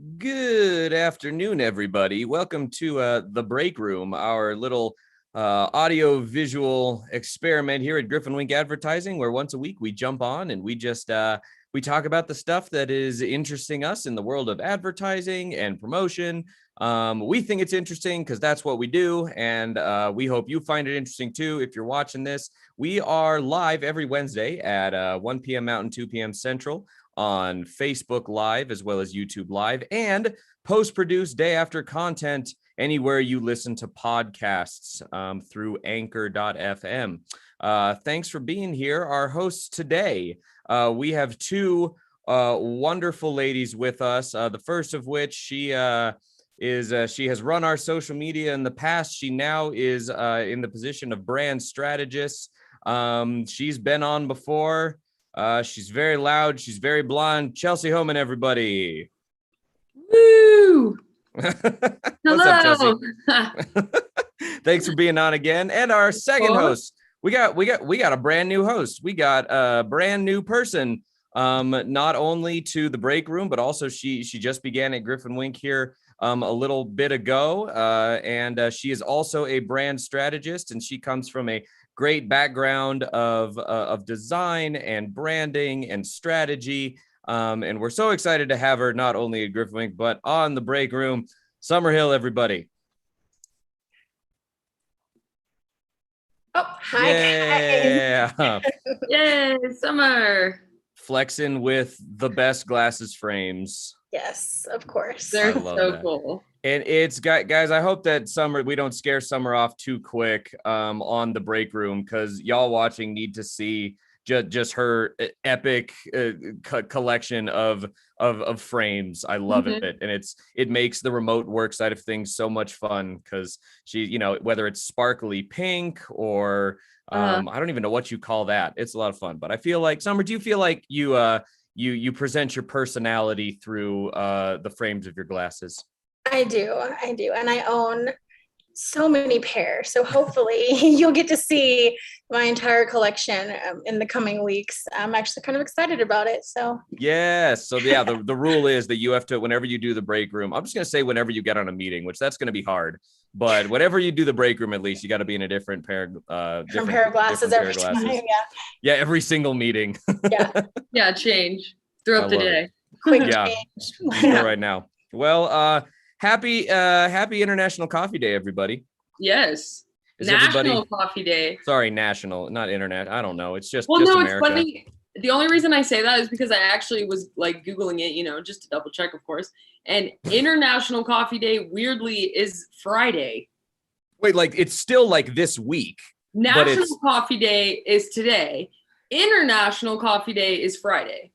Good afternoon, everybody. Welcome to the break room, our little audio visual experiment here at GriffinWink Advertising, where once a week we jump on and we just we talk about the stuff that is interesting us in the world of advertising and promotion. We think it's interesting because that's what we do, and we hope you find it interesting too. If you're watching this, we are live every Wednesday at 1 p.m. Mountain, 2 p.m. Central on Facebook Live as well as YouTube Live, and post-produced day after content anywhere you listen to podcasts through anchor.fm. Thanks for being here. Our hosts today, we have two wonderful ladies with us. The first of which she has run our social media in the past. She now is in the position of brand strategist. She's been on before. She's very loud. She's very blonde. Chelsea Homan, everybody. Woo! What's Hello. up, Chelsea? Thanks for being on again. And our second host, we got a brand new host. We got a brand new person, not only to the break room, but also she just began at GriffinWink here a little bit ago, and she is also a brand strategist, and she comes from a great background of design and branding and strategy. And we're so excited to have her not only at GriffinWink, but on the break room. Summerhill, everybody. Oh, hi. Yeah. Yay, summer. Flexing with the best glasses frames. Yes, of course. They're so that. cool. And it's guys, I hope that we don't scare summer off too quick on the break room, because y'all watching need to see just her epic collection of frames. I love it, and it makes the remote work side of things so much fun, because she, whether it's sparkly pink or I don't even know what you call that. It's a lot of fun. But I feel like, Summer, do you feel like you present your personality through the frames of your glasses? I do. And I own so many pairs. So hopefully you'll get to see my entire collection in the coming weeks. I'm actually kind of excited about it. So yes. So yeah, the rule is that you have to, whenever you do the break room, I'm just going to say whenever you get on a meeting, which that's going to be hard, but whenever you do the break room, at least you got to be in a different pair of glasses every time. Yeah. Every single meeting. Yeah. Change throughout the day. Quick change. Right now. Well, happy International Coffee Day, everybody. Yes. Is National Coffee Day. Sorry, national, not internet. I don't know. It's just America. It's funny. The only reason I say that is because I actually was like Googling it, just to double check, of course. And International Coffee Day, weirdly, is Friday. Wait, like it's still like this week. National Coffee Day is today. International Coffee Day is Friday.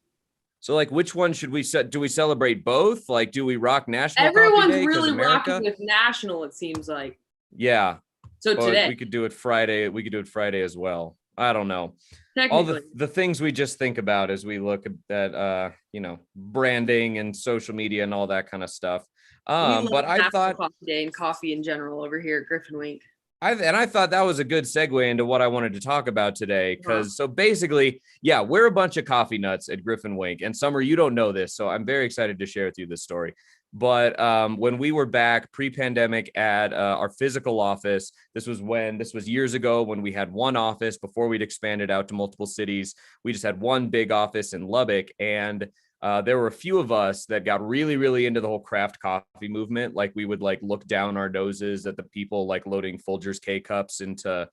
So, like, which one should we set? Do we celebrate both? Like, do we rock National Everyone's Coffee Day? Really rocking with National, it seems like. Yeah. So today. We could do it Friday. We could do it Friday as well. I don't know. All the things we just think about as we look at, branding and social media and all that kind of stuff. But I thought Coffee Day and coffee in general over here at GriffinWink. I thought that was a good segue into what I wanted to talk about today, because so basically, yeah, we're a bunch of coffee nuts at GriffinWink, and Summer, you don't know this, so I'm very excited to share with you this story. But when we were back pre-pandemic at our physical office, this was years ago, when we had one office before we'd expanded out to multiple cities. We just had one big office in Lubbock, and there were a few of us that got really, really into the whole craft coffee movement. Like, we would like look down our noses at the people like loading Folgers K-cups into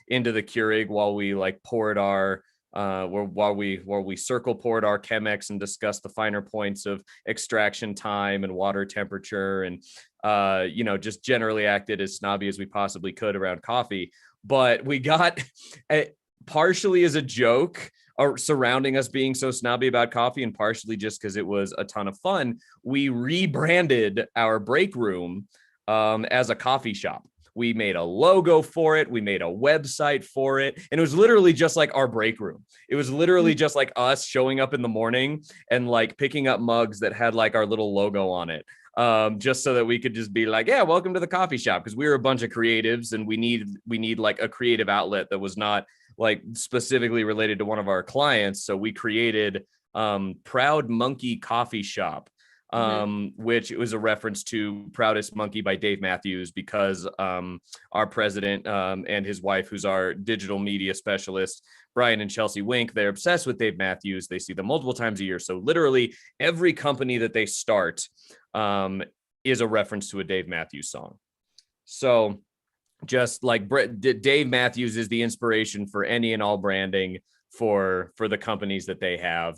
the Keurig while we like poured our while we circle poured our Chemex and discussed the finer points of extraction time and water temperature, and just generally acted as snobby as we possibly could around coffee. But we got partially as a joke surrounding us being so snobby about coffee, and partially just because it was a ton of fun, we rebranded our break room as a coffee shop. We made a logo for it. We made a website for it. And it was literally just like our break room. It was literally just like us showing up in the morning and like picking up mugs that had like our little logo on it. Just so that we could just be like, yeah, welcome to the coffee shop. Because we were a bunch of creatives, and we need like a creative outlet that was not like specifically related to one of our clients. So we created Proud Monkey Coffee Shop. which was a reference to Proudest Monkey by Dave Matthews, because our president and his wife, who's our digital media specialist, Brian and Chelsea Wink, they're obsessed with Dave Matthews. They see them multiple times a year. So literally every company that they start is a reference to a Dave Matthews song. So just like Dave Matthews is the inspiration for any and all branding for the companies that they have,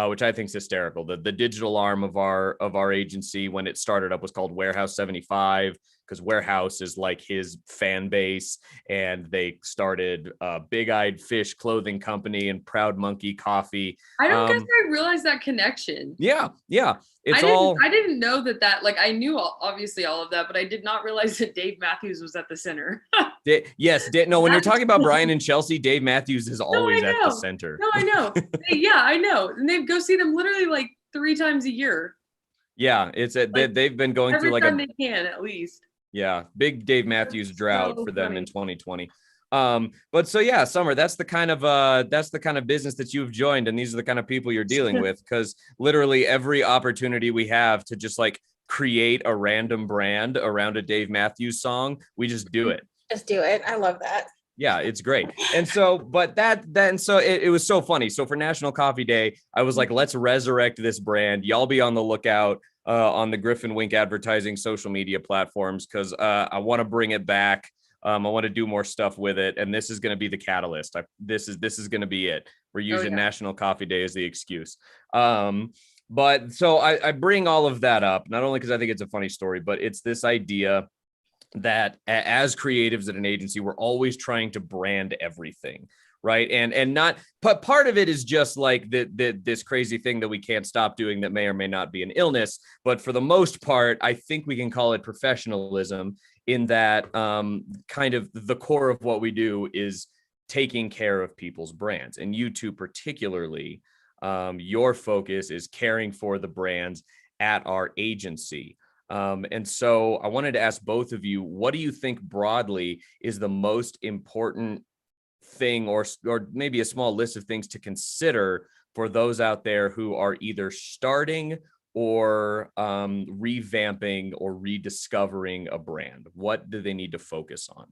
which I think is hysterical. The digital arm of our agency, when it started up, was called Warehouse 75, because Warehouse is like his fan base, and they started Big Eyed Fish clothing company and Proud Monkey coffee. I don't guess I realized that connection. Yeah. I didn't know that like, I knew obviously all of that, but I did not realize that Dave Matthews was at the center. Yes. No, when you're talking about Brian and Chelsea, Dave Matthews is always at the center. No, I know. Yeah, I know. And they go see them literally like 3 times a year. Yeah, they've been going through like every time they can, at least. Yeah, big Dave Matthews drought for them in 2020. But so yeah, Summer, that's the kind of business that you've joined, and these are the kind of people you're dealing with, because literally every opportunity we have to just like create a random brand around a Dave Matthews song, we just do it. Just do it. I love that. Yeah, it's great. And so, but it was so funny. So for National Coffee Day, I was like, let's resurrect this brand. Y'all be on the lookout on the GriffinWink Advertising social media platforms, because I want to bring it back. I want to do more stuff with it, and this is going to be the catalyst. This is going to be it. We're using National Coffee Day as the excuse. But so I bring all of that up, not only because I think it's a funny story, but it's this idea that as creatives at an agency, we're always trying to brand everything, right? And not, but part of it is just like this crazy thing that we can't stop doing that may or may not be an illness. But for the most part, I think we can call it professionalism, in that kind of the core of what we do is taking care of people's brands. And you two particularly, your focus is caring for the brands at our agency. And so I wanted to ask both of you, what do you think broadly is the most important thing, or maybe a small list of things to consider for those out there who are either starting or revamping or rediscovering a brand? What do they need to focus on?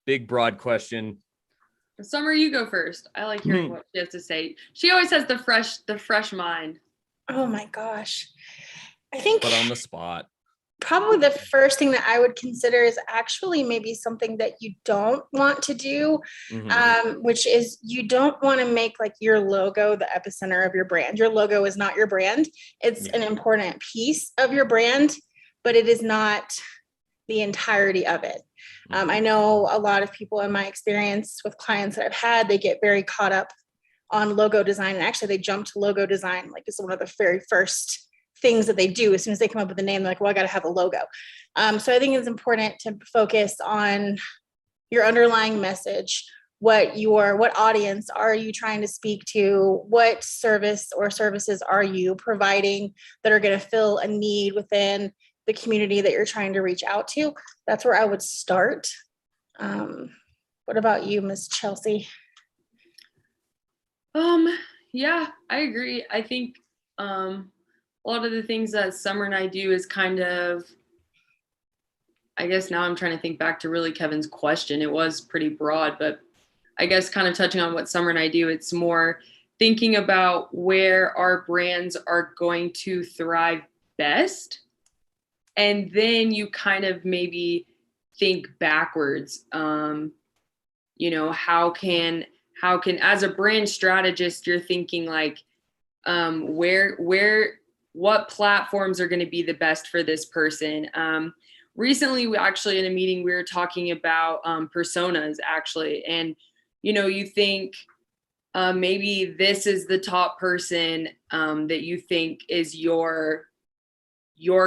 Big, broad question. Summer, you go first. I like hearing what she has to say. She always has the fresh mind. Oh my gosh. I think put on the spot. Probably the first thing that I would consider is actually maybe something that you don't want to do, which is you don't want to make like your logo the epicenter of your brand. Your logo is not your brand. It's an important piece of your brand, but it is not the entirety of it. I know a lot of people in my experience with clients that I've had, they get very caught up on logo design. And actually they jump to logo design. Like it's one of the very first things that they do. As soon as they come up with a name, they're like, well, I got to have a logo. So I think it's important to focus on your underlying message. What audience are you trying to speak to? What service or services are you providing that are going to fill a need within the community that you're trying to reach out to? That's where I would start. What about you, Ms. Chelsea? Yeah, I agree. I think a lot of the things that Summer and I do is kind of, I guess now I'm trying to think back to really Kevin's question. It was pretty broad, but I guess kind of touching on what Summer and I do, it's more thinking about where our brands are going to thrive best. And then you kind of maybe think backwards. How can as a brand strategist, you're thinking like, what platforms are going to be the best for this person? Recently, we actually in a meeting, we were talking about personas actually. And, you think maybe this is the top person that you think is your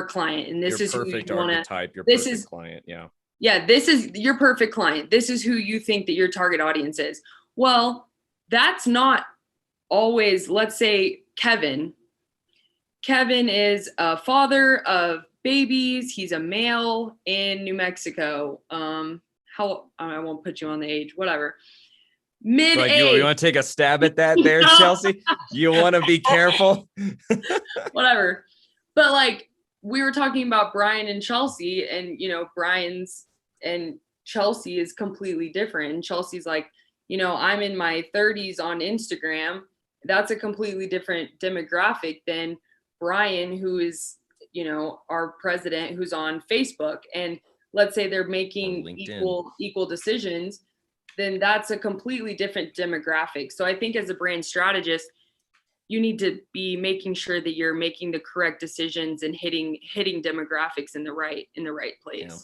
client. And this is perfect who you archetype, your perfect client. Yeah. Yeah. This is your perfect client. This is who you think that your target audience is. Well, that's not always, let's say Kevin is a father of babies. He's a male in New Mexico. I won't put you on the age, whatever. Mid-age. You want to take a stab at that there, Chelsea? You want to be careful? Whatever. But like we were talking about Brian and Chelsea, and Brian's and Chelsea is completely different. And Chelsea's like, I'm in my 30s on Instagram. That's a completely different demographic than Brian, who is, our president, who's on Facebook. And let's say they're making equal decisions, then that's a completely different demographic. So I think as a brand strategist, you need to be making sure that you're making the correct decisions and hitting demographics in the right place. Yeah.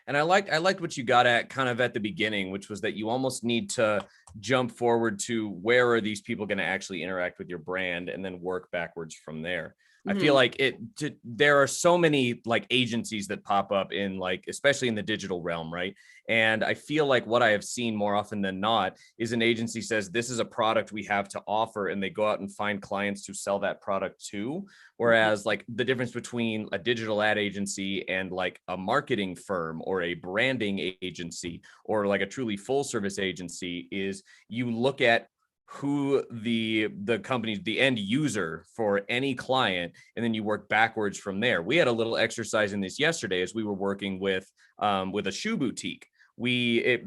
And I liked what you got at kind of at the beginning, which was that you almost need to jump forward to where are these people going to actually interact with your brand and then work backwards from there. I feel like there are so many like agencies that pop up in like, especially in the digital realm, right? And I feel like what I have seen more often than not is an agency says, this is a product we have to offer, and they go out and find clients to sell that product to. Whereas like the difference between a digital ad agency and like a marketing firm or a branding agency or like a truly full service agency is you look at who the company, the end user for any client, and then you work backwards from there. We had a little exercise in this yesterday as we were working with a shoe boutique. We've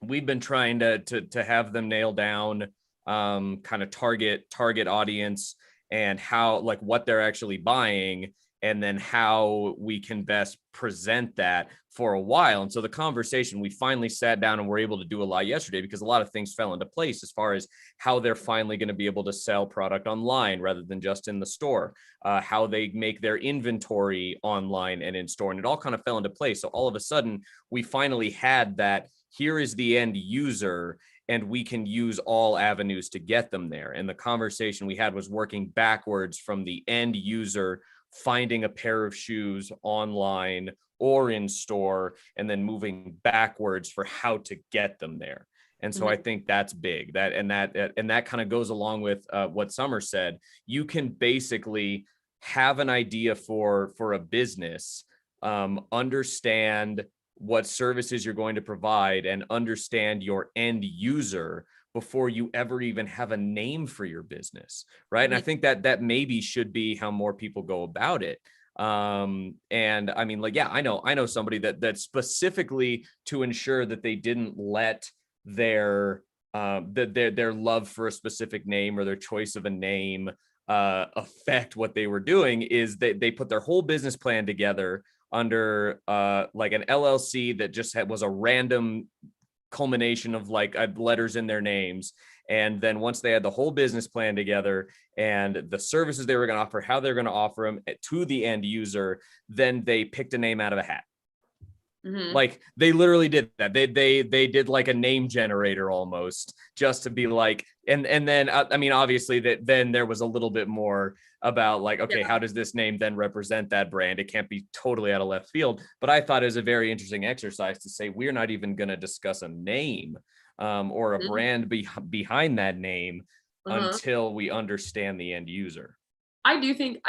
been trying to have them nail down kind of target audience and how, like, what they're actually buying, and then how we can best present that for a while. And so the conversation, we finally sat down and were able to do a lot yesterday because a lot of things fell into place as far as how they're finally going to be able to sell product online rather than just in the store, how they make their inventory online and in store. And it all kind of fell into place. So all of a sudden, we finally had that, here is the end user, and we can use all avenues to get them there. And the conversation we had was working backwards from the end user, finding a pair of shoes online or in store, and then moving backwards for how to get them there. And so I think that's big. That kind of goes along with what Summer said. You can basically have an idea for a business, understand what services you're going to provide, and understand your end user before you ever even have a name for your business, right? And I think that maybe should be how more people go about it. And I mean, like, yeah, I know somebody that specifically, to ensure that they didn't let their love for a specific name or their choice of a name affect what they were doing, is they put their whole business plan together under like an LLC that just was a random culmination of like letters in their names. And then once they had the whole business plan together and the services they were going to offer, how they're going to offer them to the end user, then they picked a name out of a hat. Like they literally did that. They did like a name generator almost, just to be like, and then I mean, obviously that then there was a little bit more about like, okay, how does this name then represent that brand? It can't be totally out of left field. But I thought it was a very interesting exercise to say, we're not even going to discuss a name or a brand behind that name until we understand the end user. I do think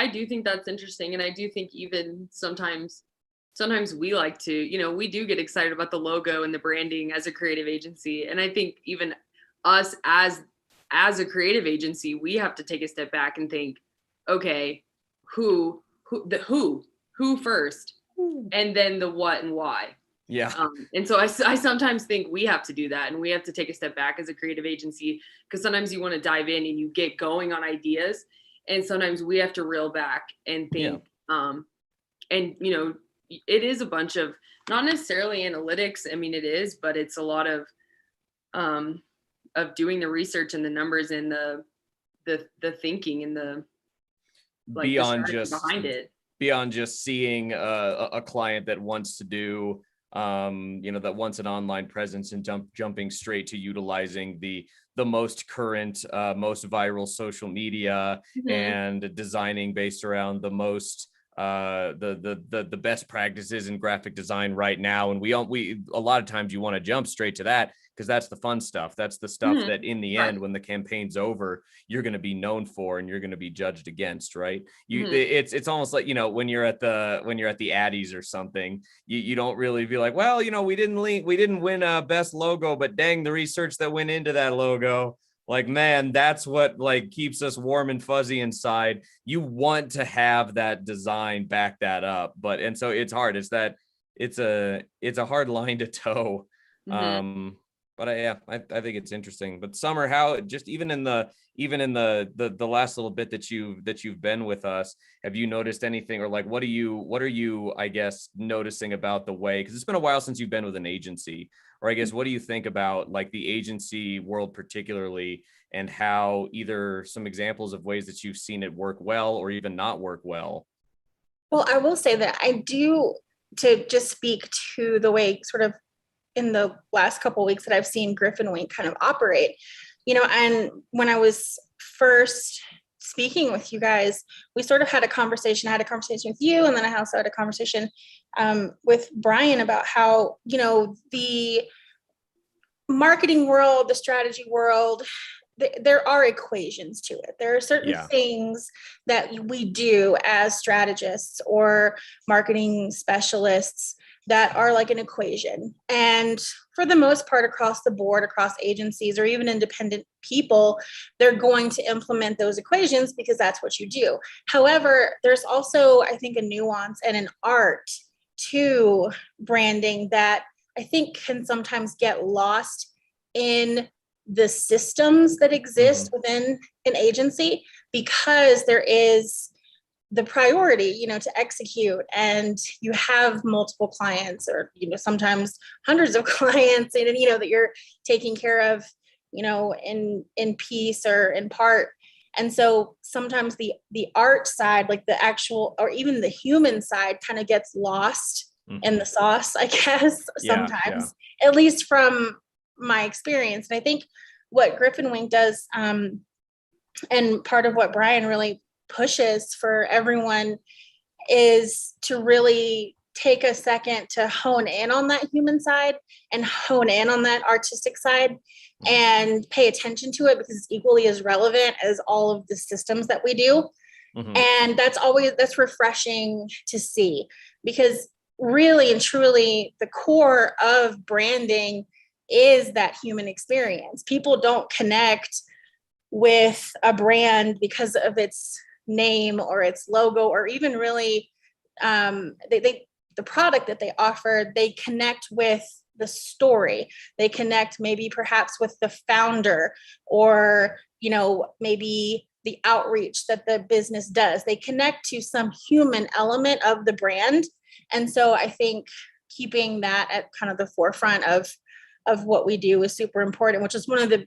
that's interesting. And I do think even sometimes we like to, we do get excited about the logo and the branding as a creative agency. And I think even us as a creative agency, we have to take a step back and think, okay, who first, and then the what and why. Yeah. And so I sometimes think we have to do that, and we have to take a step back as a creative agency, because sometimes you want to dive in and you get going on ideas, and sometimes we have to reel back and think, and it is a bunch of, not necessarily analytics. I mean, it is, but it's a lot of doing the research and the numbers and the thinking and the, like, beyond the just behind it, beyond just seeing a client that wants to do, that wants an online presence and jumping straight to utilizing the most current, most viral social media and designing based around the most the best practices in graphic design right now. And we a lot of times you want to jump straight to that because that's the fun stuff. That's the stuff that in the end, when the campaign's over, you're going to be known for and you're going to be judged against, right? It's almost like, when you're at the Addies or something, you don't really be like, well, we didn't win a best logo, but dang, the research that went into that logo. Like, man, that's what like keeps us warm and fuzzy inside. You want to have that design back that up, but and so it's hard. It's a hard line to toe. Mhm. But I think it's interesting. But Summer, how just even in the last little bit that you've been with us, have you noticed anything, or like what are you I guess noticing about the way, because it's been a while since you've been with an agency, or I guess what do you think about like the agency world particularly, and how either some examples of ways that you've seen it work well or even not work well? Well, I will say that I do, to just speak to the way sort of in the last couple of weeks that I've seen GriffinWink kind of operate, and when I was first speaking with you guys, we sort of had a conversation. I had a conversation with you, and then I also had a conversation with Brian about how, the marketing world, the strategy world, there are equations to it. There are certain things that we do as strategists or marketing specialists that are like an equation. And for the most part, across the board, across agencies or even independent people, they're going to implement those equations because that's what you do. However, there's also, I think, a nuance and an art to branding that I think can sometimes get lost in the systems that exist within an agency, because there is the priority, to execute, and you have multiple clients, or, sometimes hundreds of clients, and, that you're taking care of, in piece or in part. And so sometimes the art side, like the actual, or even the human side, kind of gets lost in the sauce, I guess, sometimes, at least from my experience. And I think what GriffinWink does, and part of what Brian really pushes for everyone, is to really take a second to hone in on that human side and hone in on that artistic side and pay attention to it, because it's equally as relevant as all of the systems that we do. And that's refreshing to see, because really and truly the core of branding is that human experience. People don't connect with a brand because of its name or its logo, or even really the product that they offer. They connect with the story. They connect maybe perhaps with the founder, or maybe the outreach that the business does. They connect to some human element of the brand. And so I think keeping that at kind of the forefront of what we do is super important, which is one of the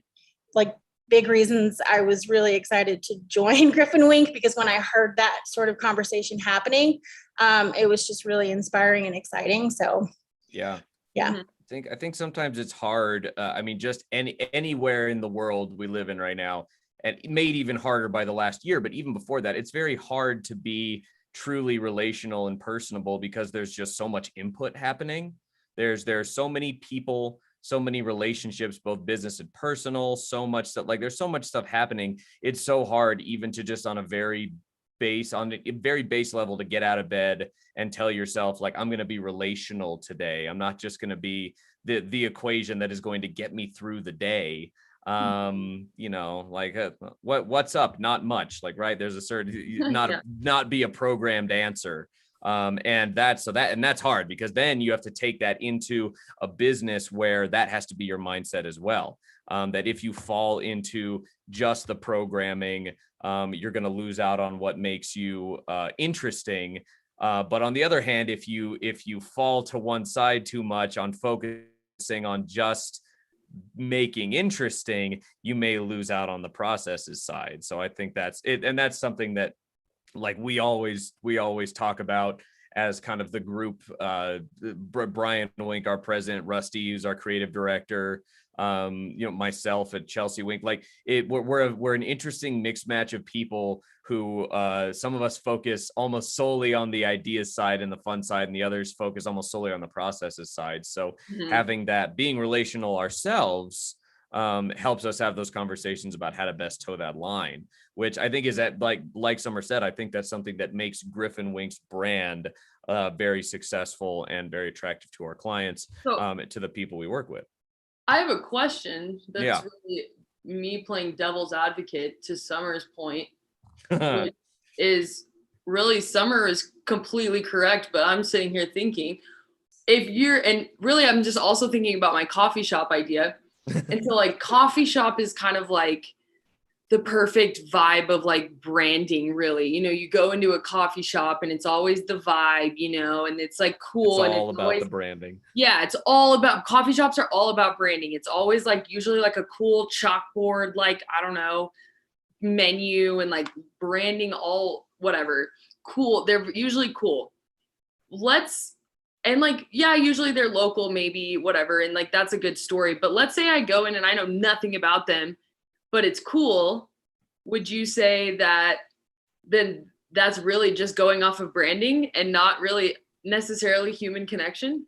big reasons I was really excited to join GriffinWink, because when I heard that sort of conversation happening, it was just really inspiring and exciting. So yeah. I think sometimes it's hard. I mean, just anywhere in the world we live in right now, and made even harder by the last year, but even before that, it's very hard to be truly relational and personable, because there's just so much input happening. There's so many people, so many relationships, both business and personal, so much stuff. Like, there's so much stuff happening. It's so hard even to just on a very base level to get out of bed and tell yourself, like, I'm going to be relational today. I'm not just going to be the equation that is going to get me through the day. What's up? Not much. Like, right. There's a certain, not be a programmed answer. And that's hard, because then you have to take that into a business where that has to be your mindset as well. That if you fall into just the programming, you're going to lose out on what makes you interesting. But on the other hand, if you fall to one side too much on focusing on just making interesting, you may lose out on the processes side. So I think that's it. And that's something that, like, we always talk about as kind of the group. Brian Wink, our president, Rusty, who's our creative director, myself at Chelsea Wink, we're an interesting mixed match of people who some of us focus almost solely on the ideas side and the fun side, and the others focus almost solely on the processes side. So having that, being relational ourselves, helps us have those conversations about how to best toe that line, which I think is that, like Summer said, I think that's something that makes GriffinWink's brand very successful and very attractive to our clients, to the people we work with. I have a question that's really me playing devil's advocate to Summer's point, which is really Summer is completely correct, but I'm sitting here thinking and really I'm just also thinking about my coffee shop idea. And so like coffee shop is kind of like the perfect vibe of like branding, really. You go into a coffee shop and it's always the vibe, and it's like cool. It's and all it's about always, the branding. Yeah, it's all about, coffee shops are all about branding. It's always like usually like a cool chalkboard, like, I don't know, menu and like branding, all whatever. Cool. They're usually cool. And like, yeah, usually they're local, maybe, whatever. And like, that's a good story. But let's say I go in and I know nothing about them, but it's cool. Would you say that then that's really just going off of branding and not really necessarily human connection?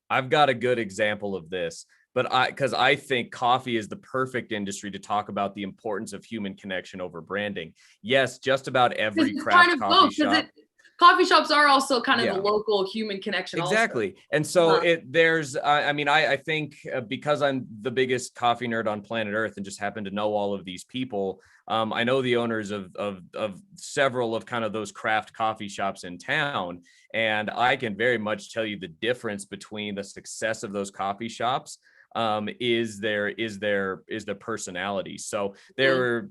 I've got a good example of this, because I think coffee is the perfect industry to talk about the importance of human connection over branding. Yes, just about every craft coffee shop. Coffee shops are also kind of a local human connection. Exactly. Also. And so I think because I'm the biggest coffee nerd on planet Earth and just happen to know all of these people, I know the owners of several of kind of those craft coffee shops in town. And I can very much tell you the difference between the success of those coffee shops is their personality. So there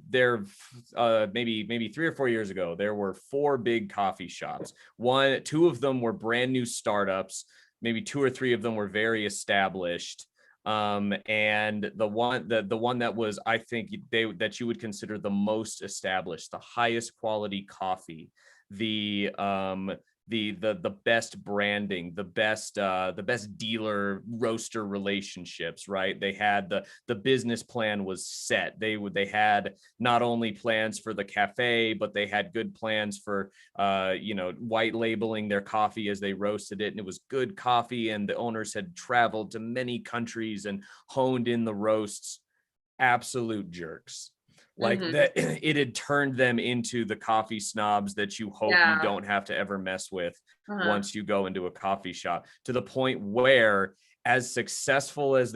maybe 3 or 4 years ago, there were 4 big coffee shops. 2 of them were brand new startups. Maybe 2 or 3 of them were very established. And the one that was, I think that you would consider the most established, the highest quality coffee, the best branding, the best dealer roaster relationships, right? They had the business plan was set. They had not only plans for the cafe, but they had good plans for white labeling their coffee as they roasted it, and it was good coffee, and the owners had traveled to many countries and honed in the roasts. Absolute jerks. Like that, it had turned them into the coffee snobs that you hope you don't have to ever mess with once you go into a coffee shop, to the point where, as successful as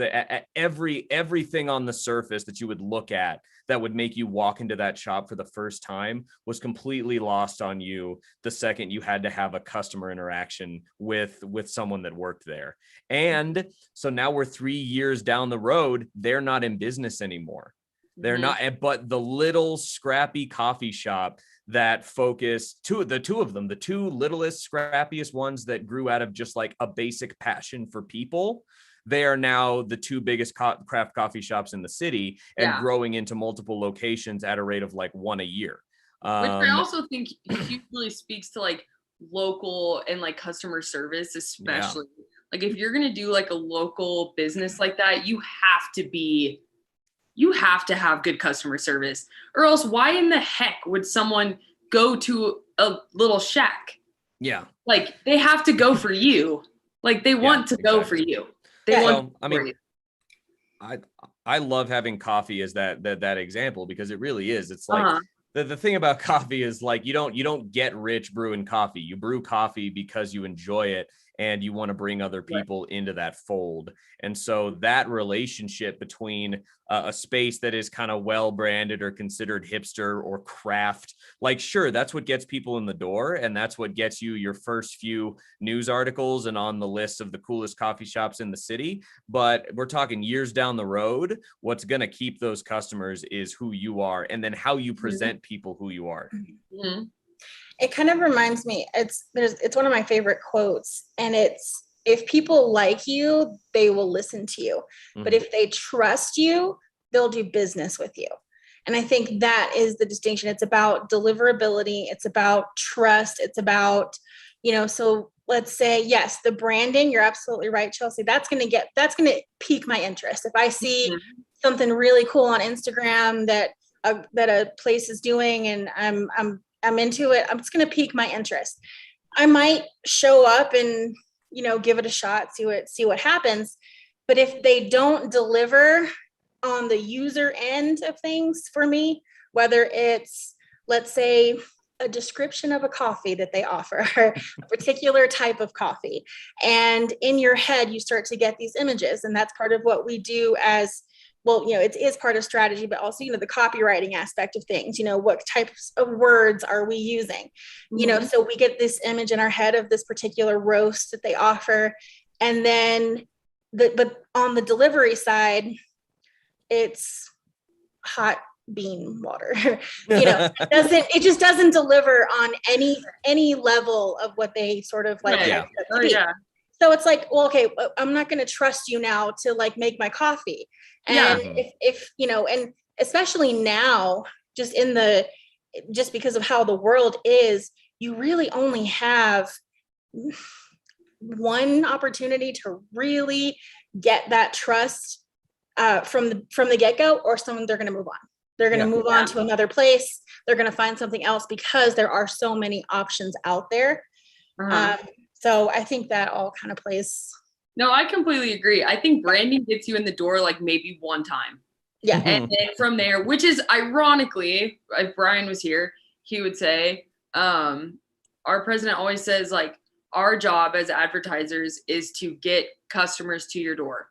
everything on the surface that you would look at that would make you walk into that shop for the first time was completely lost on you the second you had to have a customer interaction with someone that worked there. And so now we're 3 years down the road, they're not in business anymore. They're not, but the little scrappy coffee shop that focused, the two littlest, scrappiest ones that grew out of just like a basic passion for people, they are now the 2 biggest craft coffee shops in the city and growing into multiple locations at a rate of like 1 a year. Which I also think hugely speaks to like local and like customer service, especially. Like if you're going to do like a local business like that, you have to have good customer service, or else why in the heck would someone go to a little shack? Yeah. Like they have to go for you. Like they want to go for you. I love having coffee as that example, because it really is. It's like the thing about coffee is like, you don't get rich brewing coffee. You brew coffee because you enjoy it and you want to bring other people into that fold. And so that relationship between a space that is kind of well branded or considered hipster or craft, like, sure, that's what gets people in the door, and that's what gets you your first few news articles and on the list of the coolest coffee shops in the city. But we're talking years down the road, what's going to keep those customers is who you are, and then how you present people who you are. It kind of reminds me, it's one of my favorite quotes, and it's, if people like you, they will listen to you. But if they trust you, they'll do business with you. And I think that is the distinction. It's about deliverability. It's about trust. It's about, so let's say, yes, the branding, you're absolutely right, Chelsea. That's going to pique my interest. If I see something really cool on Instagram that a place is doing and I'm into it, it's going to pique my interest. I might show up and, give it a shot, see what happens. But if they don't deliver on the user end of things for me, whether it's, let's say, a description of a coffee that they offer, a particular type of coffee, and in your head, you start to get these images. And that's part of what we do as well, it is part of strategy, but also, the copywriting aspect of things, what types of words are we using, so we get this image in our head of this particular roast that they offer. And then but on the delivery side, it's hot bean water. It just doesn't deliver on any level of what they sort of like. Right. Yeah. So it's like, well, okay, I'm not going to trust you now to like make my coffee. And if and especially now, just because of how the world is, you really only have one opportunity to really get that trust from the get-go, or they're going to move on. They're going to move on to another place. They're going to find something else because there are so many options out there. So I think that all kind of plays. No, I completely agree. I think branding gets you in the door like maybe one time. Yeah. And then from there, which is ironically, if Brian was here, he would say, our president always says, like, our job as advertisers is to get customers to your door.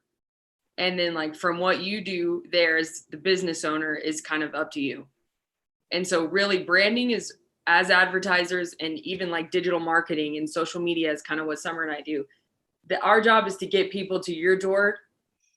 And then like from what you do there as the business owner is kind of up to you. And so really branding is, as advertisers, and even like digital marketing and social media is kind of what Summer and I do. Our job is to get people to your door.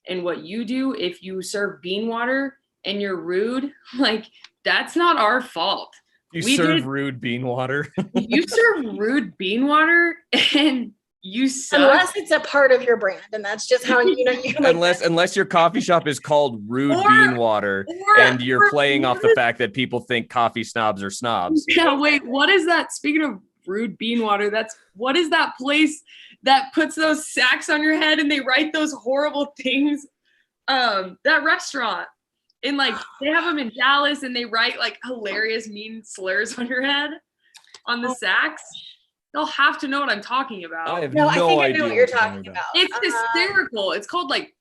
And what you do, if you serve bean water and you're rude, like that's not our fault. You serve rude bean water. You serve rude bean water and you suck. Unless it's a part of your brand, and that's just how you like unless your coffee shop is called Rude Bean Water, and you're playing off the fact that people think coffee snobs are snobs. Yeah, wait, what is that? Speaking of Rude Bean Water, what is that place that puts those sacks on your head and they write those horrible things? That restaurant. And like they have them in Dallas and they write like hilarious mean slurs on your head on the sacks. They'll have to know what I'm talking about. I have no idea. I know what you're talking about. It's hysterical. It's called like,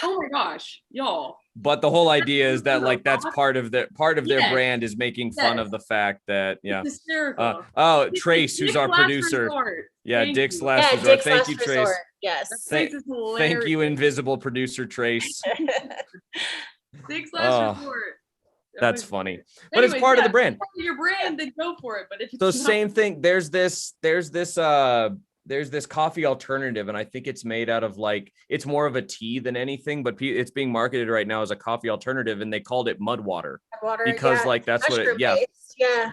oh my gosh, y'all. But the whole idea is that like that's part of their brand is making fun of the fact that It's hysterical. Trace, who's our producer. Resort. Dick's Last Resort. Thank you, Trace. Yes. Thank you, invisible producer Trace. Dick's Last Resort. That's funny, but it's part of the brand. Part of your brand, then go for it. But if it's so same thing, there's this coffee alternative, and I think it's made out of like it's more of a tea than anything, but it's being marketed right now as a coffee alternative, and they called it mud water because like that's what it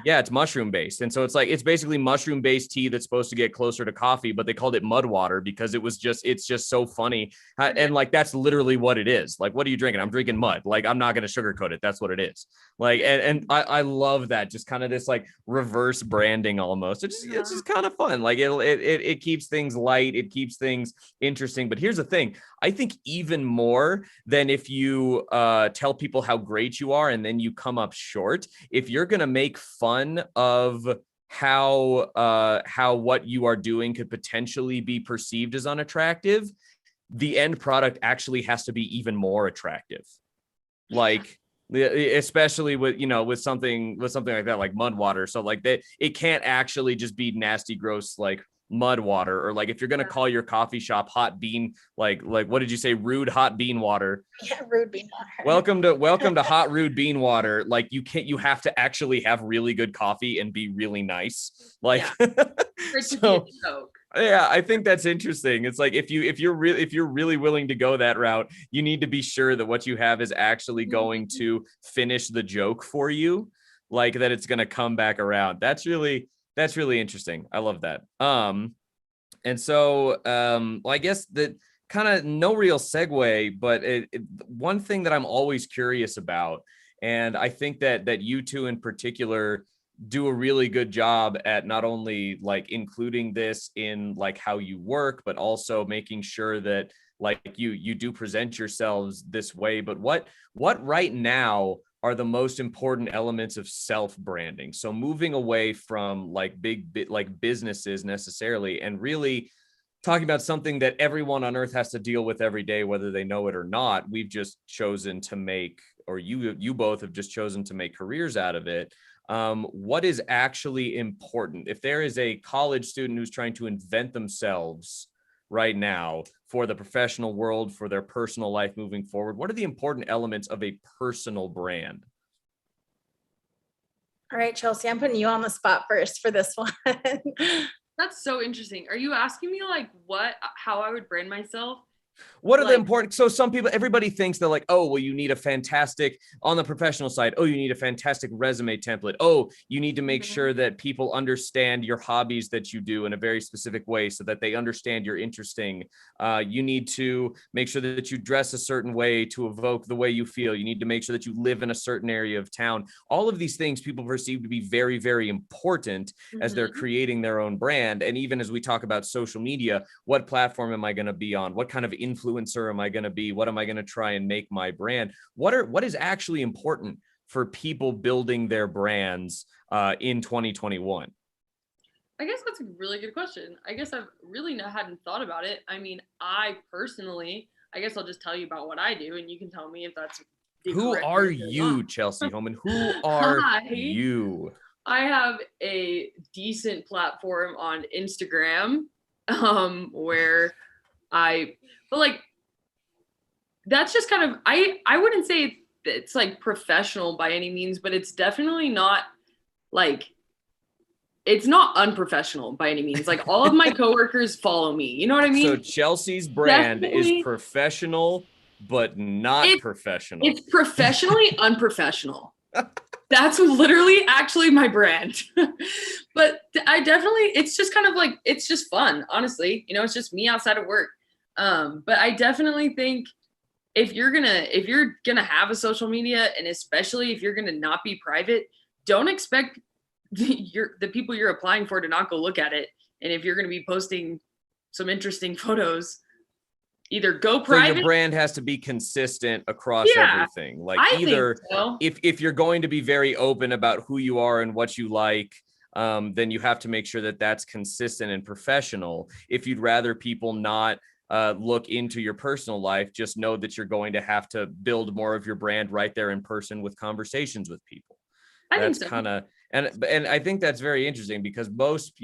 it's mushroom based, and so it's like it's basically mushroom based tea that's supposed to get closer to coffee, but they called it mud water because it's just so funny, and like that's literally what it is. Like, what are you drinking? I'm drinking mud. Like, I'm not gonna sugarcoat it. That's what it is. Like, and I love that, just kind of this like reverse branding almost. It's just kind of fun. Like it keeps things light, it keeps things interesting. But here's the thing, I think even more than if you tell people how great you are and then you come up short, if you're gonna make fun of how what you are doing could potentially be perceived as unattractive, the end product actually has to be even more attractive. Like, especially with something like that, like mud water. So like that, it can't actually just be nasty, gross, like mud water, or like if you're going to call your coffee shop hot bean, like what did you say? Rude hot bean water. Yeah, rude bean water. Welcome to hot rude bean water. Like you have to actually have really good coffee and be really nice. Like, so, yeah, I think that's interesting. It's like if you're really willing to go that route, you need to be sure that what you have is actually going to finish the joke for you, like that it's going to come back around. That's really interesting. I love that. And so well, I guess that kind of no real segue, but one thing that I'm always curious about, and I think that you two in particular do a really good job at not only like including this in like how you work, but also making sure that like you do present yourselves this way. But what right now are the most important elements of self-branding? So moving away from like like businesses necessarily, and really talking about something that everyone on earth has to deal with every day, whether they know it or not. We've just chosen to make, or you both have just chosen to make careers out of it. What is actually important? If there is a college student who's trying to invent themselves, right now for the professional world, for their personal life moving forward? What are the important elements of a personal brand? All right, Chelsea, I'm putting you on the spot first for this one. That's so interesting. Are you asking me like how I would brand myself? What are the Like, important? So some people, everybody thinks they're like, oh, well, you need a fantastic on the professional side. Oh, you need a fantastic resume template. Oh, you need to make sure that people understand your hobbies that you do in a very specific way so that they understand you're interesting. You need to make sure that you dress a certain way to evoke the way you feel. You need to make sure that you live in a certain area of town. All of these things people perceive to be very, very important as they're creating their own brand. And even as we talk about social media, what platform am I going to be on? What kind of influencer am I going to be? What am I going to try and make my brand? What is actually important for people building their brands in 2021? I guess that's a really good question. I guess I've really hadn't thought about it. I mean, I personally, I guess I'll just tell you about what I do, and you can tell me if that's the Who correct are answer or you, not. Chelsea Homan? Who are Hi. you? I have a decent platform on Instagram, where but like, that's just kind of, I wouldn't say it's like professional by any means, but it's definitely not like, it's not unprofessional by any means. Like, all of my coworkers follow me. You know what I mean? So Chelsea's brand is Definitely. professional, but not professional. It's professionally unprofessional. That's literally actually my brand. But I definitely, it's just kind of like, it's just fun, honestly. You know, it's just me outside of work. But I definitely think if you're gonna have a social media, and especially if you're gonna not be private, don't expect the people you're applying for to not go look at it. And if you're gonna be posting some interesting photos, either go private. So your brand has to be consistent across everything. Like, I either think so. if you're going to be very open about who you are and what you like, then you have to make sure that that's consistent and professional. If you'd rather people not look into your personal life, just know that you're going to have to build more of your brand right there in person with conversations with people. That's kind of, and I think that's very interesting because most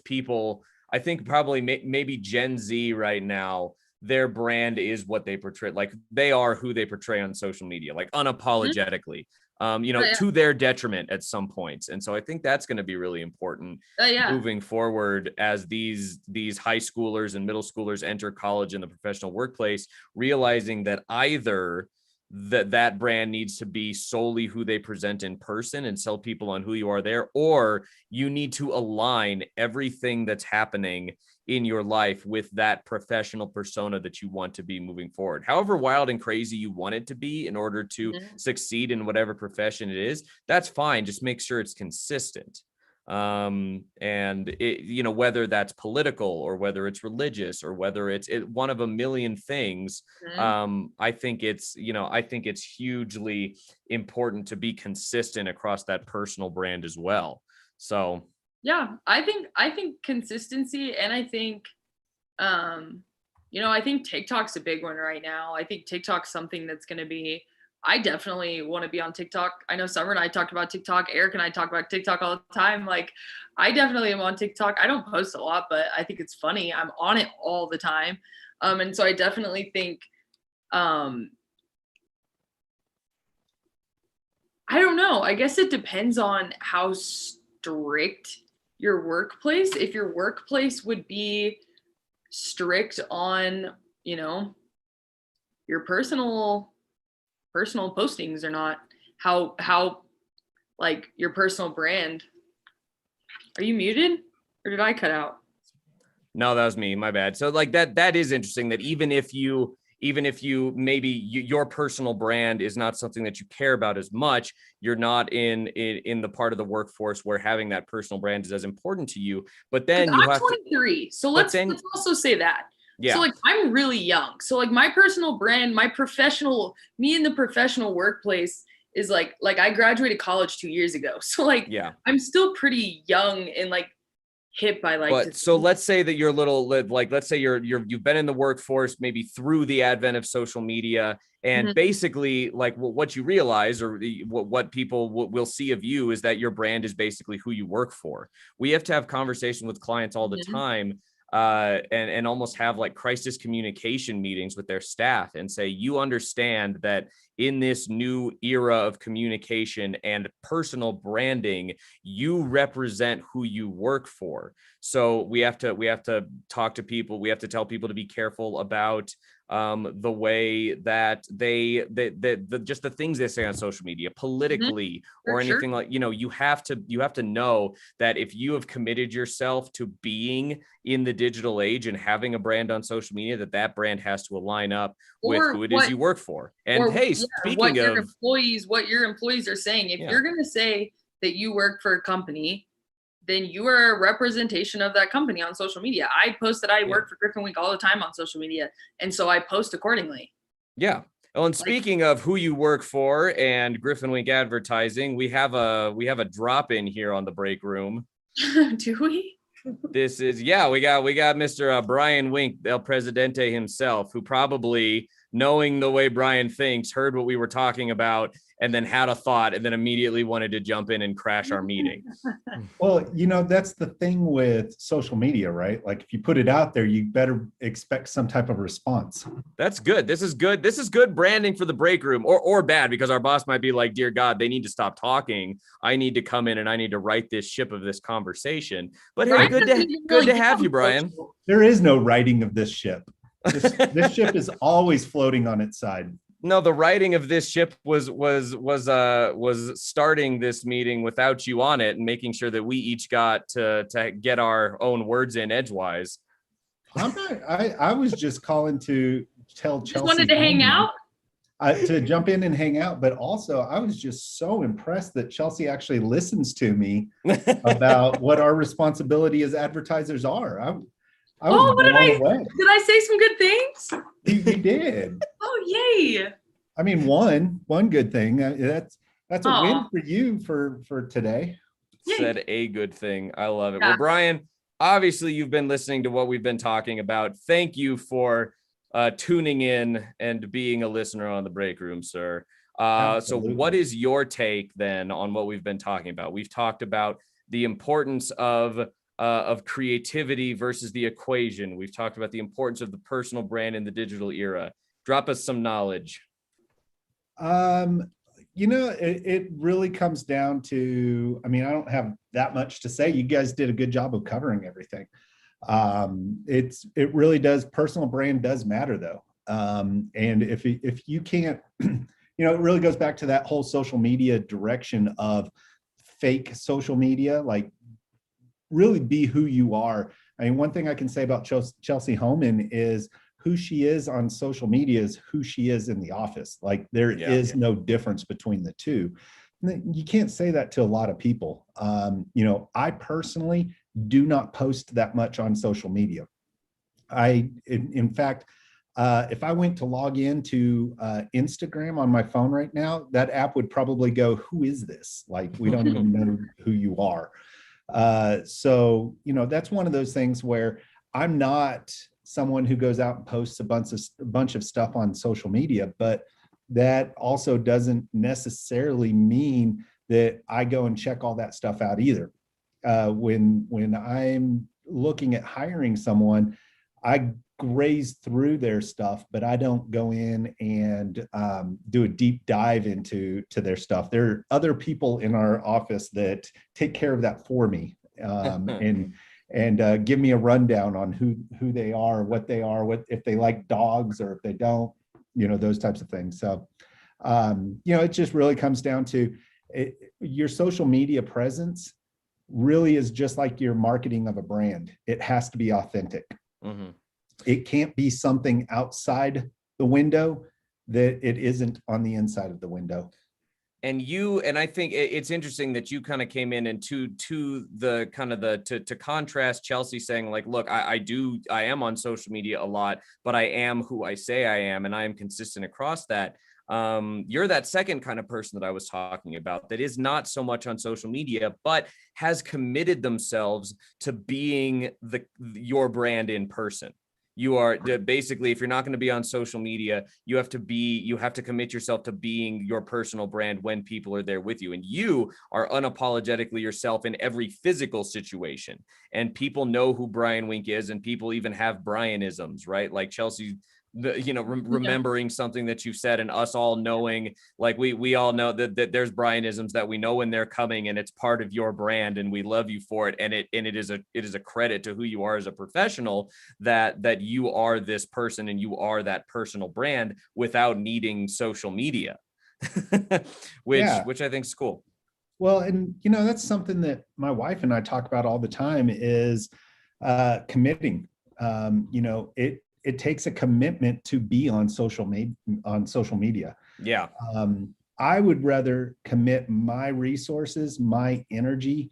people, I think probably maybe Gen Z right now, their brand is what they portray. Like, they are who they portray on social media, like unapologetically, to their detriment at some points. And so I think that's going to be really important moving forward as these high schoolers and middle schoolers enter college and the professional workplace, realizing that either that brand needs to be solely who they present in person and sell people on who you are there, or you need to align everything that's happening in your life with that professional persona that you want to be moving forward. However wild and crazy you want it to be in order to succeed in whatever profession it is, that's fine. Just make sure it's consistent. And it, whether that's political or whether it's religious or whether it's one of a million things, I think it's hugely important to be consistent across that personal brand as well. So yeah, I think consistency, and I think I think TikTok's a big one right now. I think TikTok's something that's going to be, I definitely want to be on TikTok. I know Summer and I talked about TikTok. Eric and I talk about TikTok all the time. Like, I definitely am on TikTok. I don't post a lot, but I think it's funny. I'm on it all the time. And so I definitely think, I don't know. I guess it depends on how strict your workplace. If your workplace would be strict on, your personal postings or not, how like your personal brand. Are you muted or did I cut out? No, that was me, my bad. So like that is interesting, that even if you maybe your personal brand is not something that you care about as much, you're not in the part of the workforce where having that personal brand is as important to you. But then you have 23, so let's also say that. Yeah. So like, I'm really young. So like, my personal brand, me in the professional workplace is like I graduated college 2 years ago. So like, yeah, I'm still pretty young and like hip by like. But so let's say that you're let's say you've been in the workforce maybe through the advent of social media, and basically like what you realize, or what people will see of you, is that your brand is basically who you work for. We have to have conversation with clients all the time and almost have like crisis communication meetings with their staff and say, you understand that in this new era of communication and personal branding, you represent who you work for. So we have to talk to people. We have to tell people to be careful about the way that they just the things they say on social media politically or anything like, you have to know that if you have committed yourself to being in the digital age and having a brand on social media, that brand has to align up with who it is you work for. And hey, speaking of what your employees are saying, if you're going to say that you work for a company, then you are a representation of that company on social media. I post that I work for GriffinWink all the time on social media. And so I post accordingly. Yeah. Well, and speaking of who you work for and GriffinWink Advertising, we have a drop in here on the break room. Do we? This is, we got Mr. Brian Wink, El Presidente himself, who probably, knowing the way Brian thinks, heard what we were talking about and then had a thought and then immediately wanted to jump in and crash our meeting. Well, that's the thing with social media, right? Like if you put it out there, you better expect some type of response. That's good. This is good. This is good branding for the break room, or bad, because our boss might be like, dear God, they need to stop talking. I need to come in and I need to right this ship of this conversation. But hey, good to have you, Brian. There is no righting of this ship. This ship is always floating on its side. No, the writing of this ship was starting this meeting without you on it and making sure that we each got to get our own words in edgewise. I was just calling to tell Chelsea. Just wanted to hang out? To jump in and hang out, but also I was just so impressed that Chelsea actually listens to me about what our responsibility as advertisers are. I was blown away. Did I say some good things? You did. Oh, yay. I mean, one good thing. That's a win for you for today. Yay. Said a good thing. I love it. Yeah. Well, Brian, obviously you've been listening to what we've been talking about. Thank you for tuning in and being a listener on the break room, sir. So what is your take then on what we've been talking about? We've talked about the importance of creativity versus the equation. We've talked about the importance of the personal brand in the digital era. Drop us some knowledge. It really comes down to, I mean, I don't have that much to say. You guys did a good job of covering everything. It really does. Personal brand does matter though. And if you can't, it really goes back to that whole social media direction of fake social media, like really be who you are. I mean, one thing I can say about Chelsea Homan is who she is on social media is who she is in the office. Like there is no difference between the two. You can't say that to a lot of people. I personally do not post that much on social media. In fact, if I went to log into Instagram on my phone right now, that app would probably go, who is this? Like, we don't even know who you are. So, that's one of those things where I'm not someone who goes out and posts a bunch of stuff on social media, but that also doesn't necessarily mean that I go and check all that stuff out either. When I'm looking at hiring someone, I graze through their stuff, but I don't go in and do a deep dive into their stuff. There are other people in our office that take care of that for me, and give me a rundown on who they are, what if they like dogs or if they don't, those types of things. So, it just really comes down to your social media presence really is just like your marketing of a brand. It has to be authentic. Mm-hmm. It can't be something outside the window that it isn't on the inside of the window. And I think it's interesting that you kind of came in and to contrast Chelsea saying like, look, I am on social media a lot, but I am who I say I am, and I am consistent across that. You're that second kind of person that I was talking about that is not so much on social media, but has committed themselves to being your brand in person. You are basically, if you're not going to be on social media, you have to commit yourself to being your personal brand when people are there with you. And you are unapologetically yourself in every physical situation. And people know who Brian Wink is, and people even have Brianisms, right? Like Chelsea, remembering something that you've said, and us all knowing, like we all know that there's Brianisms that we know when they're coming, and it's part of your brand, and we love you for it. And it is a credit to who you are as a professional, that you are this person and you are that personal brand without needing social media, which I think is cool. Well, and that's something that my wife and I talk about all the time is committing. It takes a commitment to be on social media. Yeah. I would rather commit my resources, my energy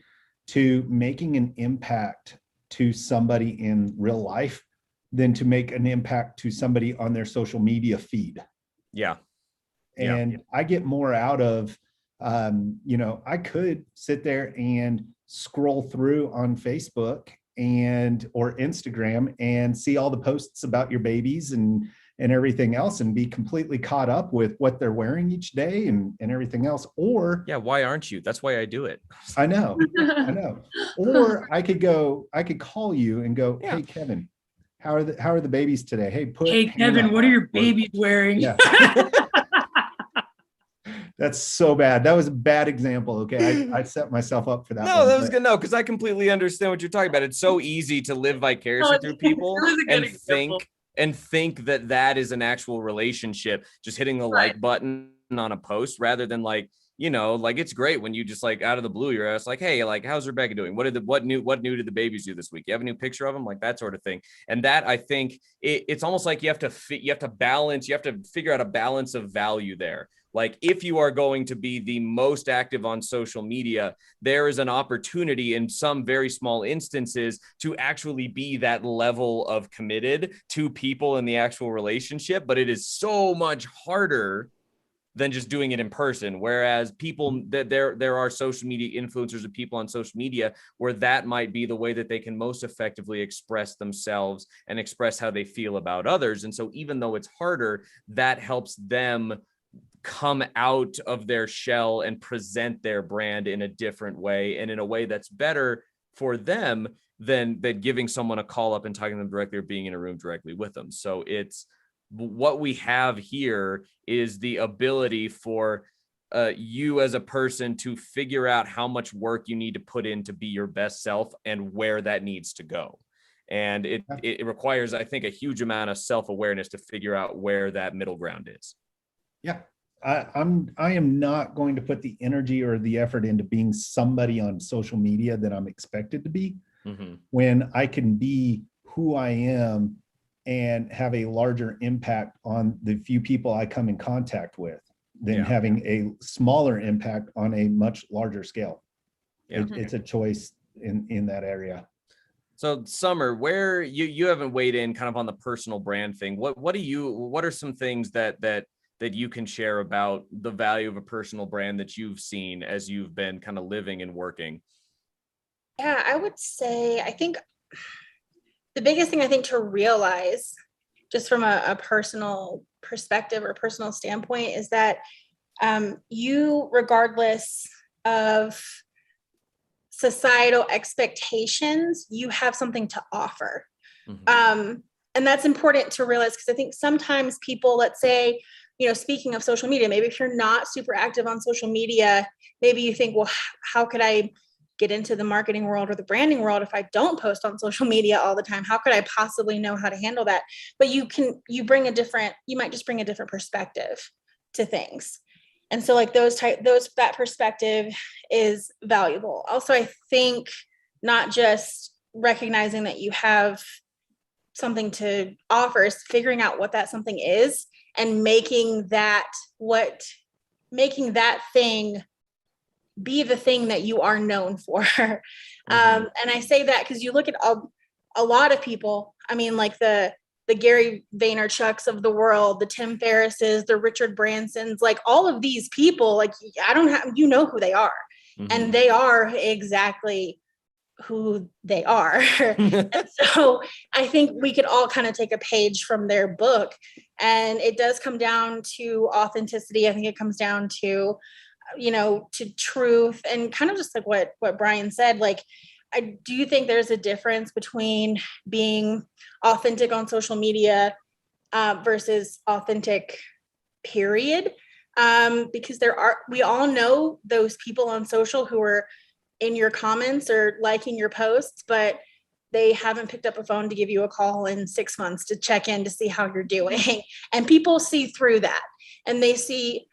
to making an impact to somebody in real life than to make an impact to somebody on their social media feed. Yeah. And I get more out of, I could sit there and scroll through on Facebook or Instagram and see all the posts about your babies and everything else, and be completely caught up with what they're wearing each day and everything else. Or why aren't you? That's why I do it. I know. Or I could call you and go, hey Kevin, how are the babies today? Hey Kevin, what are your babies wearing? Yeah. That's so bad. That was a bad example. Okay. I set myself up for that. No, that was good. No, because I completely understand what you're talking about. It's so easy to live vicariously through people and think that is an actual relationship, just hitting the like button on a post, rather than like it's great when you just like out of the blue, you're just like, hey, like, how's Rebecca doing? What new did the babies do this week? You have a new picture of them, like that sort of thing. And that, I think it's almost like you have to figure out a balance of value there. Like, if you are going to be the most active on social media, there is an opportunity in some very small instances to actually be that level of committed to people in the actual relationship. But it is so much harder than just doing it in person. Whereas people that there are social media influencers and people on social media where that might be the way that they can most effectively express themselves and express how they feel about others. And so even though it's harder, that helps them come out of their shell and present their brand in a different way, and in a way that's better for them than giving someone a call up and talking to them directly or being in a room directly with them. So it's what we have here is the ability for you as a person to figure out how much work you need to put in to be your best self and where that needs to go. And it requires, I think, a huge amount of self-awareness to figure out where that middle ground is. Yeah. I am not going to put the energy or the effort into being somebody on social media that I'm expected to be, when I can be who I am and have a larger impact on the few people I come in contact with than having a smaller impact on a much larger scale. It's a choice in that area. So Summer, where you haven't weighed in kind of on the personal brand thing. What are some things that you can share about the value of a personal brand that you've seen as you've been kind of living and working? Yeah, I would say, I think the biggest thing I think to realize just from a personal perspective or personal standpoint is that you, regardless of societal expectations, you have something to offer. And that's important to realize, because I think sometimes people, let's say, speaking of social media, maybe if you're not super active on social media, maybe you think, well, how could I get into the marketing world or the branding world if I don't post on social media all the time? How could I possibly know how to handle that? But you might just bring a different perspective to things. And so like that perspective is valuable. Also, I think not just recognizing that you have something to offer, is figuring out what that something is and making that thing be the thing that you are known for. And I say that because you look at a lot of people, I mean, like the Gary Vaynerchuks of the world, the Tim Ferrisses, the Richard Bransons, like all of these people, like who they are. And they are exactly who they are. And so I think we could all kind of take a page from their book, and it does come down to authenticity. I think it comes down to, to truth, and kind of just like what Brian said, like, I do think there's a difference between being authentic on social media versus authentic, period. Because we all know those people on social who are in your comments or liking your posts, but they haven't picked up a phone to give you a call in 6 months to check in to see how you're doing. And people see through that, and they see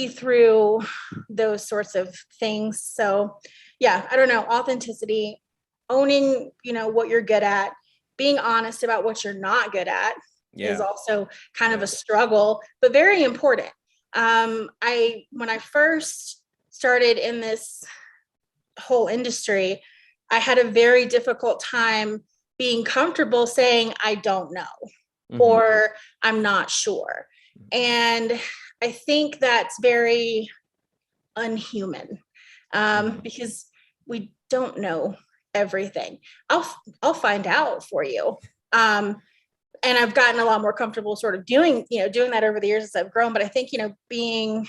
through those sorts of things. So yeah, I don't know, authenticity, owning, what you're good at, being honest about what you're not good at is also kind of a struggle, but very important. When I first started in this whole industry, I had a very difficult time being comfortable saying, I don't know, or I'm not sure. And I think that's very unhuman, because we don't know everything. I'll find out for you. And I've gotten a lot more comfortable sort of doing that over the years as I've grown. But I think, being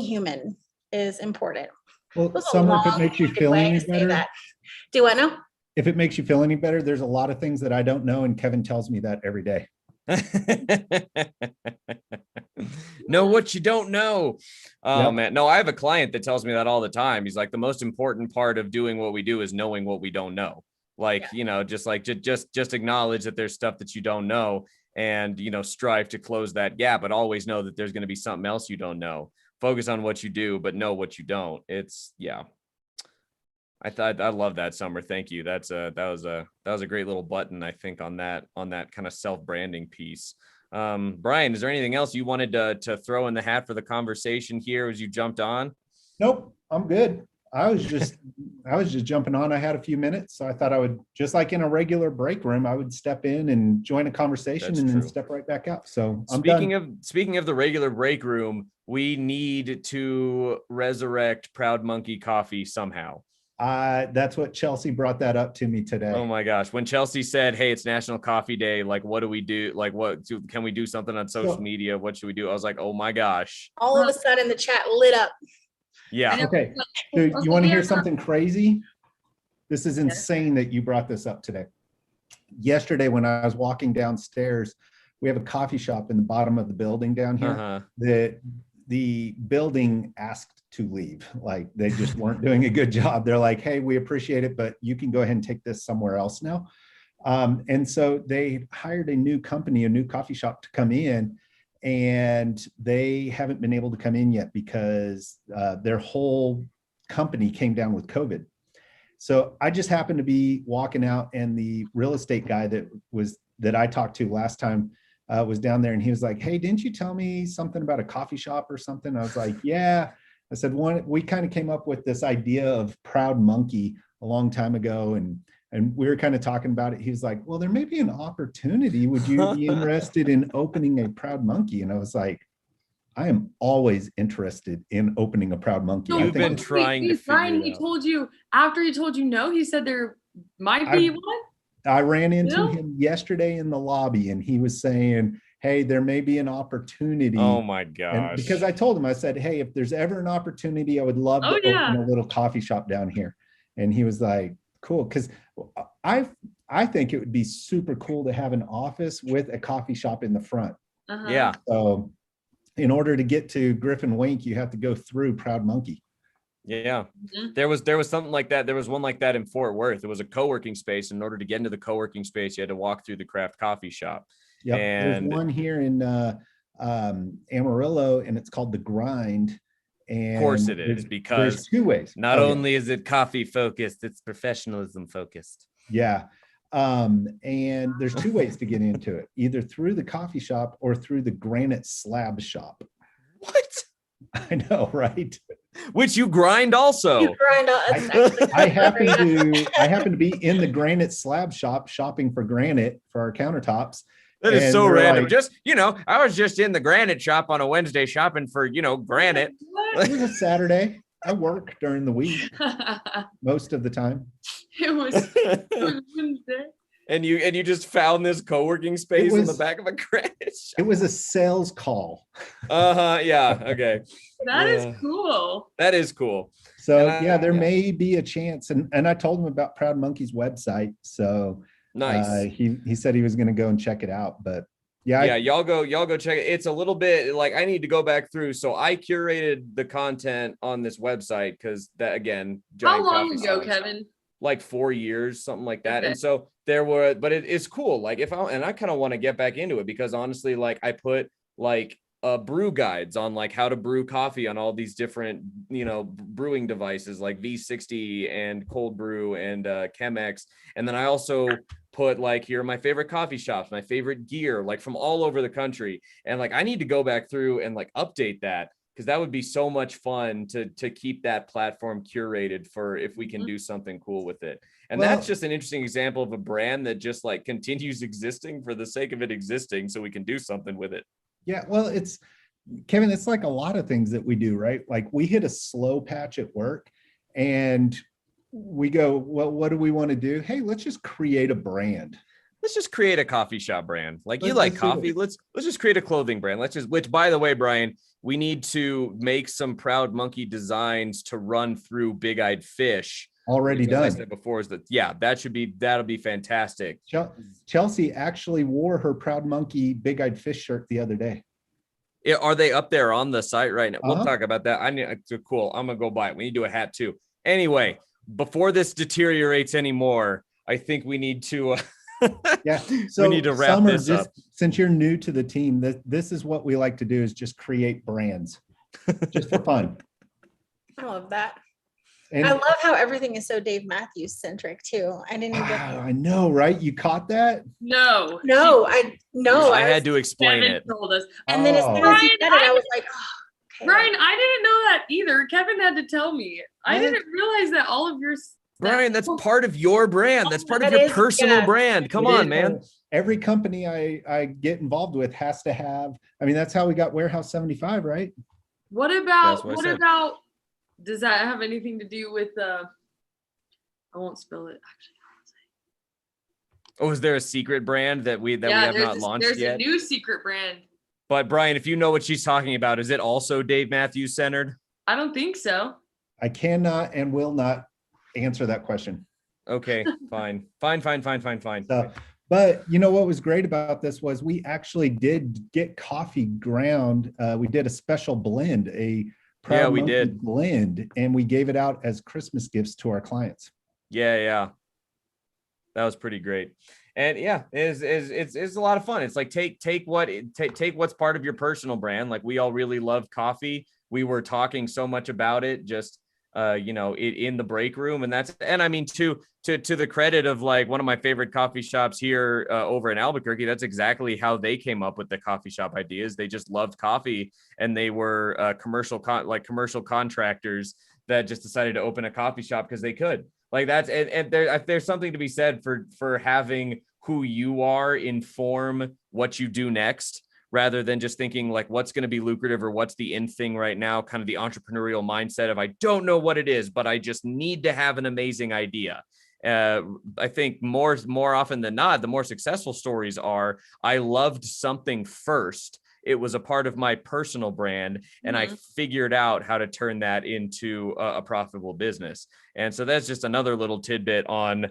human is important. Well, Summer, if it makes you feel any better, do I know? If it makes you feel any better, there's a lot of things that I don't know, and Kevin tells me that every day. Know what you don't know. Oh, Yep. man. No, I have a client that tells me that all the time. He's like, the most important part of doing what we do is knowing what we don't know. Like, just acknowledge that there's stuff that you don't know, and, strive to close that gap, but always know that there's going to be something else you don't know. Focus on what you do, but know what you don't. I love that, Summer. Thank you. That was a great little button, I think, on that kind of self-branding piece. Brian, is there anything else you wanted to throw in the hat for the conversation here as you jumped on? Nope, I'm good. I was just jumping on. I had a few minutes, so I thought I would, just like in a regular break room, I would step in and join a conversation and then step right back out. So I'm done. Speaking of the regular break room, we need to resurrect Proud Monkey Coffee somehow. That's what Chelsea brought that up to me today. Oh my gosh. When Chelsea said, hey, it's National Coffee Day, like, what do we do? Like, can we do something on social media? What should we do? I was like, oh my gosh. All of a sudden the chat lit up. Yeah. Okay. So you want to hear something crazy? This is insane that you brought this up today. Yesterday, when I was walking downstairs, we have a coffee shop in the bottom of the building down here. The building asked to leave. Like, they just weren't doing a good job. They're like, hey, we appreciate it, but you can go ahead and take this somewhere else now. And so they hired a new company, a new coffee shop, to come in, and they haven't been able to come in yet because their whole company came down with COVID. So I just happened to be walking out, and the real estate guy that I talked to last time was down there, and he was like, hey, didn't you tell me something about a coffee shop or something? I was like, yeah. I said, we kind of came up with this idea of Proud Monkey a long time ago, and we were kind of talking about it. He was like, well, there may be an opportunity. Would you be interested in opening a Proud Monkey? And I was like, I am always interested in opening a Proud Monkey. You've been trying to figure it out. He told you, after he told you no, he said there might be one? I ran into him yesterday in the lobby, and he was saying, hey, there may be an opportunity. Oh my gosh. And because I told him, I said, hey, if there's ever an opportunity, I would love to open a little coffee shop down here. And he was like, cool. Because I think it would be super cool to have an office with a coffee shop in the front. Yeah. So in order to get to GriffinWink, you have to go through Proud Monkey. Yeah. There was something like that. There was one like that in Fort Worth. It was a co-working space. In order to get into the co-working space, you had to walk through the craft coffee shop. Yeah, there's one here in Amarillo, and it's called The Grind. And of course it is, because there's two ways. Not only is it coffee focused, it's professionalism focused. Yeah. And there's two ways to get into it, either through the coffee shop or through the granite slab shop. What? I know, right? Which you grind also. You grind I happen to be in the granite slab shop shopping for granite for our countertops. That is so random. Like, I was just in the granite shop on a Wednesday shopping for, granite. It was a Saturday. I work during the week most of the time. It was Wednesday. And you just found this co-working space in the back of a crash. It was a sales call. Yeah. Okay. That is cool. That is cool. So there may be a chance. And I told him about Proud Monkey's website. So nice. He said he was going to go and check it out. But y'all go check it. It's a little bit like I need to go back through. So I curated the content on this website because that, again, how long ago, Kevin? Like 4 years, something like that. Okay. And so but it's cool. Like I kind of want to get back into it because honestly, like I put like brew guides on like how to brew coffee on all these different, brewing devices like V60 and cold brew and Chemex. And then I also put like, here are my favorite coffee shops, my favorite gear, like from all over the country. And like, I need to go back through and like update that, because that would be so much fun to keep that platform curated for if we can do something cool with it. And that's just an interesting example of a brand that just like continues existing for the sake of it existing so we can do something with it. Yeah, well, Kevin, it's like a lot of things that we do, right? Like we hit a slow patch at work and we go, well, what do we want to do? Hey, let's just create a brand. Let's just create a coffee shop brand. Like you like coffee. Let's just create a clothing brand. Which by the way, Brian, we need to make some Proud Monkey designs to run through Big Eyed Fish. Already done. I said before is that, that'll be fantastic. Chelsea actually wore her Proud Monkey Big Eyed Fish shirt the other day. Yeah, are they up there on the site right now? We'll talk about that. Cool. I'm gonna go buy it. We need to do a hat too. Anyway, before this deteriorates anymore, I think we need to. So we need to wrap this up. Since you're new to the team, this is what we like to do: is just create brands, just for fun. I love that. And I love how everything is so Dave Matthews centric too. I didn't even. I know, right? You caught that? No. I had to explain Kevin it. told us. And then as soon as he said it, I was like, oh, okay. Brian, I didn't know that either. Kevin had to tell me. I didn't realize that all of your. Brian, that's part of your brand. That's part of your personal brand. Come on, man. Every company I get involved with has to have. I mean, that's how we got Warehouse 75, right? What about? Does that have anything to do with? I won't spell it. Actually, I won't say. Oh, is there a secret brand that we have not launched yet? There's a new secret brand. But Brian, if you know what she's talking about, is it also Dave Matthews centered? I don't think so. I cannot and will not answer that question. Okay, fine. So, but you know what was great about this was we actually did get coffee ground. We did a special blend, a Proud we Monkey did blend, and we gave it out as Christmas gifts to our clients. Yeah. That was pretty great. And it's a lot of fun. It's like take what's part of your personal brand. Like we all really love coffee. We were talking so much about it just in the break room, and I mean to the credit of like one of my favorite coffee shops here over in Albuquerque, that's exactly how they came up with the coffee shop ideas. They just loved coffee, and they were commercial contractors that just decided to open a coffee shop because they could. Like that's and there's something to be said for having who you are inform what you do next, rather than just thinking like what's going to be lucrative or what's the in thing right now, kind of the entrepreneurial mindset of I don't know what it is, but I just need to have an amazing idea. I think more often than not, the more successful stories are I loved something first. It was a part of my personal brand, and I figured out how to turn that into a profitable business. And so that's just another little tidbit on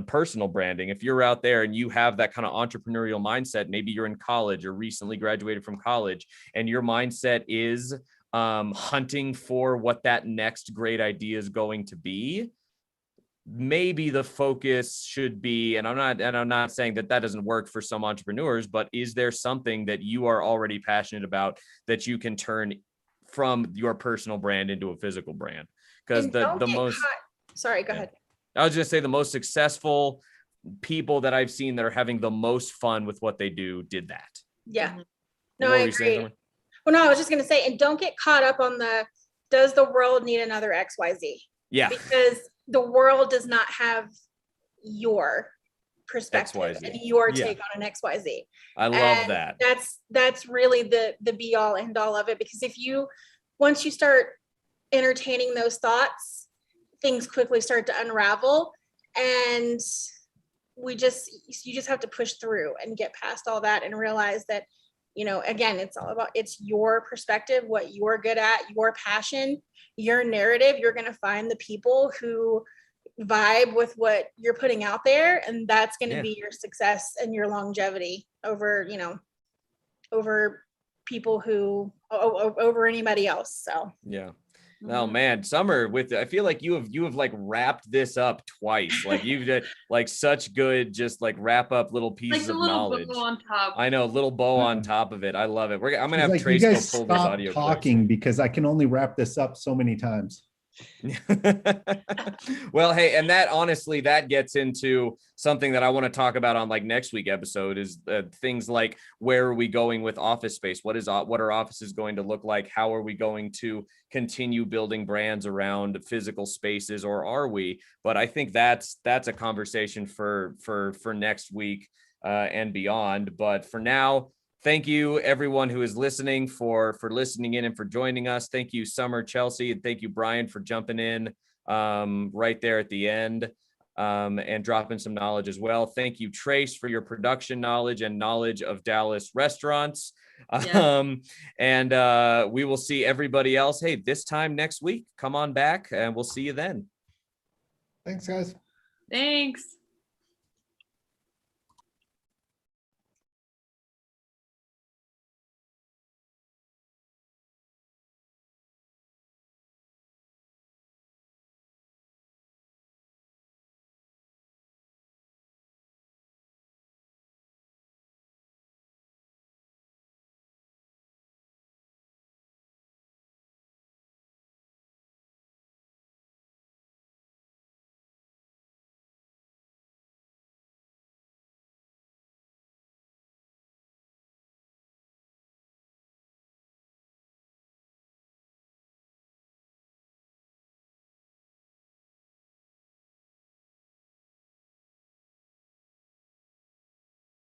personal branding. If you're out there and you have that kind of entrepreneurial mindset, maybe you're in college or recently graduated from college, and your mindset is hunting for what that next great idea is going to be, maybe the focus should be, and I'm not saying that doesn't work for some entrepreneurs, but is there something that you are already passionate about that you can turn from your personal brand into a physical brand? Because the most sorry, go ahead. I was just say the most successful people that I've seen that are having the most fun with what they do did that. Yeah. No, I agree. Well, no, I was just going to say, and don't get caught up on does the world need another XYZ? Yeah. Because the world does not have your perspective XYZ. And your take on an XYZ. I love that. That's really the be all end all of it. Because once you start entertaining those thoughts, things quickly start to unravel, and you just have to push through and get past all that and realize that, again, it's your perspective, what you're good at, your passion, your narrative. You're going to find the people who vibe with what you're putting out there, and that's going to be your success and your longevity over people who over anybody else. So yeah. Oh man, Summer, I feel like you have like wrapped this up twice. Like you've done like such good, just like wrap up little pieces of knowledge. Bow on top. I know, little bow on top of it. I love it. I'm gonna have like, Trace you go guys pull this stop audio talking because I can only wrap this up so many times. Well, hey, and that honestly, that gets into something that I want to talk about on like next week episode is things like, where are we going with office space? What are offices going to look like? How are we going to continue building brands around physical spaces, or are we? But I think that's a conversation for next week and beyond. But for now, thank you everyone who is listening for listening in and for joining us. Thank you, Summer, Chelsea, and thank you, Brian, for jumping in right there at the end and dropping some knowledge as well. Thank you, Trace, for your production knowledge and knowledge of Dallas restaurants. Yeah. And we will see everybody else, hey, this time next week. Come on back and we'll see you then. Thanks, guys. Thanks.